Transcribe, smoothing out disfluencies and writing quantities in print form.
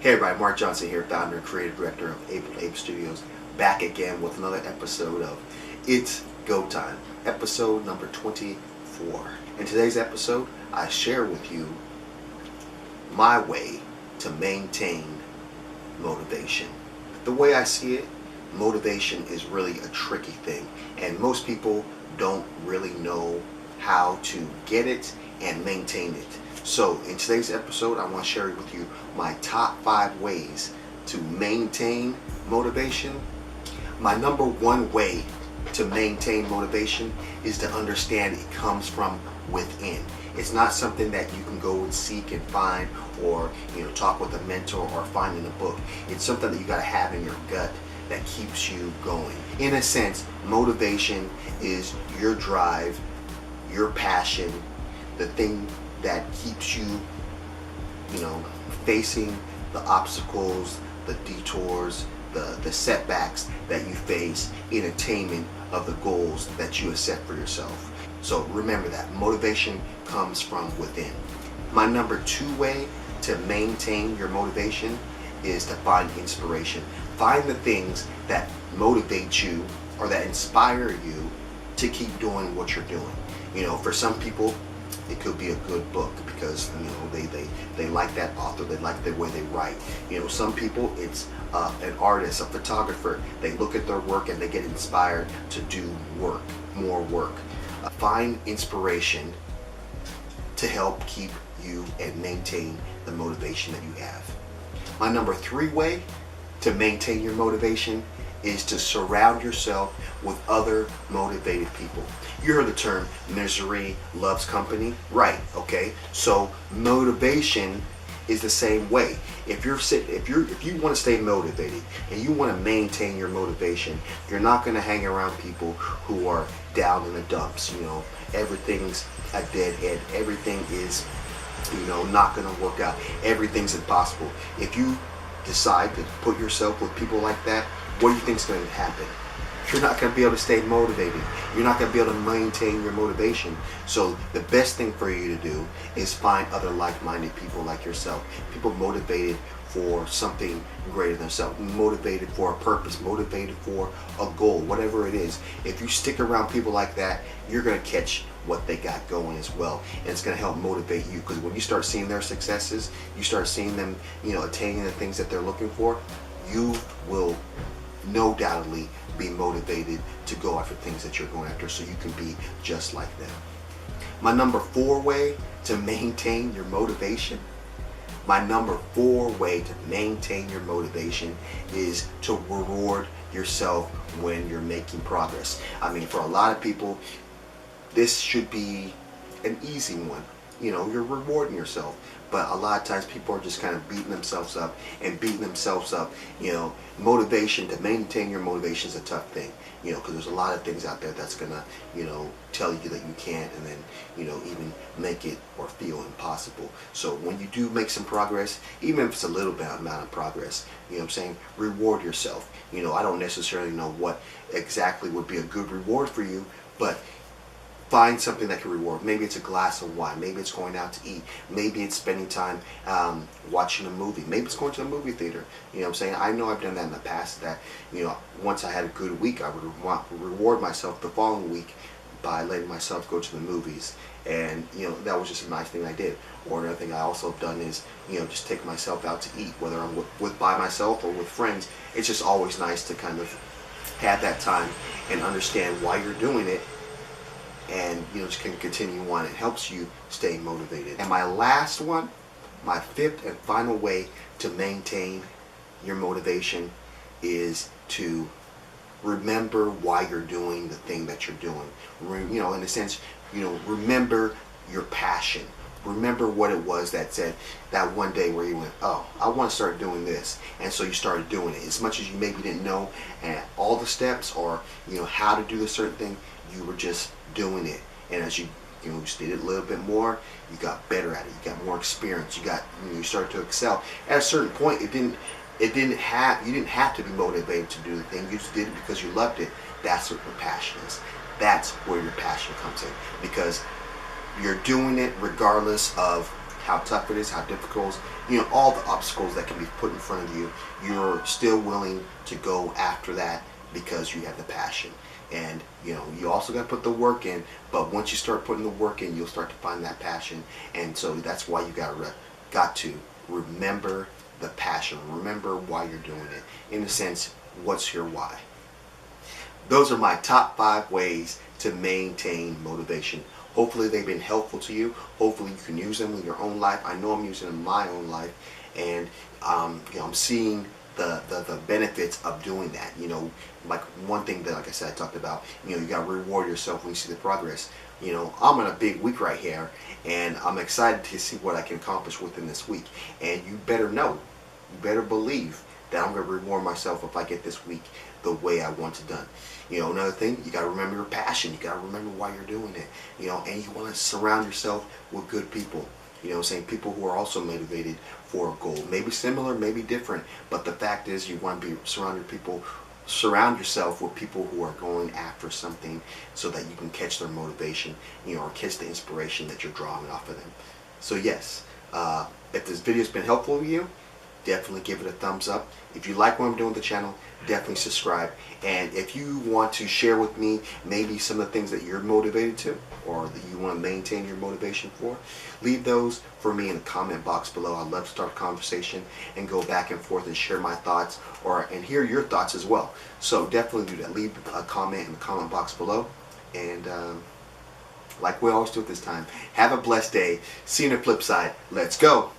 Hey everybody, Mark Johnson here, founder and creative director of Ape Studios, back again with another episode of It's Go Time, episode number 24. In today's episode, I share with you my way to maintain motivation. The way I see it, motivation is really a tricky thing, and most people don't really know how to get it and maintain it. So in today's episode, I want to share with you my top 5 ways to maintain motivation. My number 1 way to maintain motivation is to understand it comes from within. It's not something that you can go and seek and find, or talk with a mentor or find in a book. It's something that you got to have in your gut that keeps you going. In a sense, motivation is your drive, your passion, the thing that keeps you, facing the obstacles, the detours, the setbacks that you face in attainment of the goals that you have set for yourself. So remember that motivation comes from within. My number 2 way to maintain your motivation is to find inspiration. Find the things that motivate you or that inspire you to keep doing what you're doing. For some people, it could be a good book because they like that author, they like the way they write. Some people, it's an artist, a photographer. They look at their work and they get inspired to do more work. Find inspiration to help keep you and maintain the motivation that you have. My number 3 way to maintain your motivation is to surround yourself with other motivated people. You heard the term misery loves company, right? Okay, so motivation is the same way. If you want to stay motivated and you want to maintain your motivation, you're not going to hang around people who are down in the dumps. Everything's a dead end. Everything is not going to work out. Everything's impossible. If you decide to put yourself with people like that, what do you think is going to happen? You're not going to be able to stay motivated. You're not going to be able to maintain your motivation. So the best thing for you to do is find other like-minded people like yourself. People motivated for something greater than themselves, motivated for a purpose, motivated for a goal, whatever it is. If you stick around people like that, you're going to catch what they got going as well, and it's going to help motivate you, because when you start seeing their successes, you start seeing them attaining the things that they're looking for, you will no doubtedly be motivated to go after things that you're going after, so you can be just like them. My number 4 way to maintain your motivation is to reward yourself when you're making progress. For a lot of people, this should be an easy one. You're rewarding yourself. But a lot of times people are just kind of beating themselves up. Motivation, to maintain your motivation is a tough thing. Because there's a lot of things out there that's going to, tell you that you can't, and then, even make it or feel impossible. So when you do make some progress, even if it's a little bit amount of progress, reward yourself. I don't necessarily know what exactly would be a good reward for you, but find something that can reward. Maybe it's a glass of wine. Maybe it's going out to eat. Maybe it's spending time watching a movie. Maybe it's going to a movie theater. I know I've done that in the past, that, once I had a good week, I would want to reward myself the following week by letting myself go to the movies. And, that was just a nice thing I did. Or another thing I also have done is, just take myself out to eat, whether I'm with by myself or with friends. It's just always nice to kind of have that time and understand why you're doing it, and just can continue on. It helps you stay motivated. And my last one, my 5th and final way to maintain your motivation, is to remember why you're doing the thing that you're doing. In a sense, remember your passion. Remember what it was that said that one day where you went, oh, I want to start doing this, and so you started doing it. As much as you maybe didn't know all the steps or how to do a certain thing, you were just doing it. And as you just did it a little bit more, you got better at it. You got more experience. You started to excel. At a certain point, you didn't have to be motivated to do the thing. You just did it because you loved it. That's what your passion is. That's where your passion comes in, because you're doing it regardless of how tough it is, how difficult, all the obstacles that can be put in front of you, you're still willing to go after that because you have the passion. And you also got to put the work in, but once you start putting the work in, you'll start to find that passion. And so that's why you got to remember the passion. Remember why you're doing it. In a sense, what's your why? Those are my top 5 ways to maintain motivation. Hopefully they've been helpful to you. Hopefully you can use them in your own life. I know I'm using them in my own life, and I'm seeing the benefits of doing that. Like one thing that, like I said, I talked about, you got to reward yourself when you see the progress. I'm in a big week right here, and I'm excited to see what I can accomplish within this week. And you better know, you better believe that I'm going to reward myself if I get this week the way I want it done. Another thing, you got to remember your passion. You got to remember why you're doing it. And you want to surround yourself with good people. People who are also motivated for a goal. Maybe similar, maybe different, but the fact is you want to surround yourself with people who are going after something so that you can catch their motivation, or catch the inspiration that you're drawing off of them. So yes, if this video has been helpful to you, definitely give it a thumbs up. If you like what I'm doing with the channel, definitely subscribe. And if you want to share with me maybe some of the things that you're motivated to, or that you want to maintain your motivation for, leave those for me in the comment box below. I'd love to start a conversation and go back and forth and share my thoughts, and hear your thoughts as well. So definitely do that. Leave a comment in the comment box below. And like we always do at this time, have a blessed day. See you on the flip side. Let's go.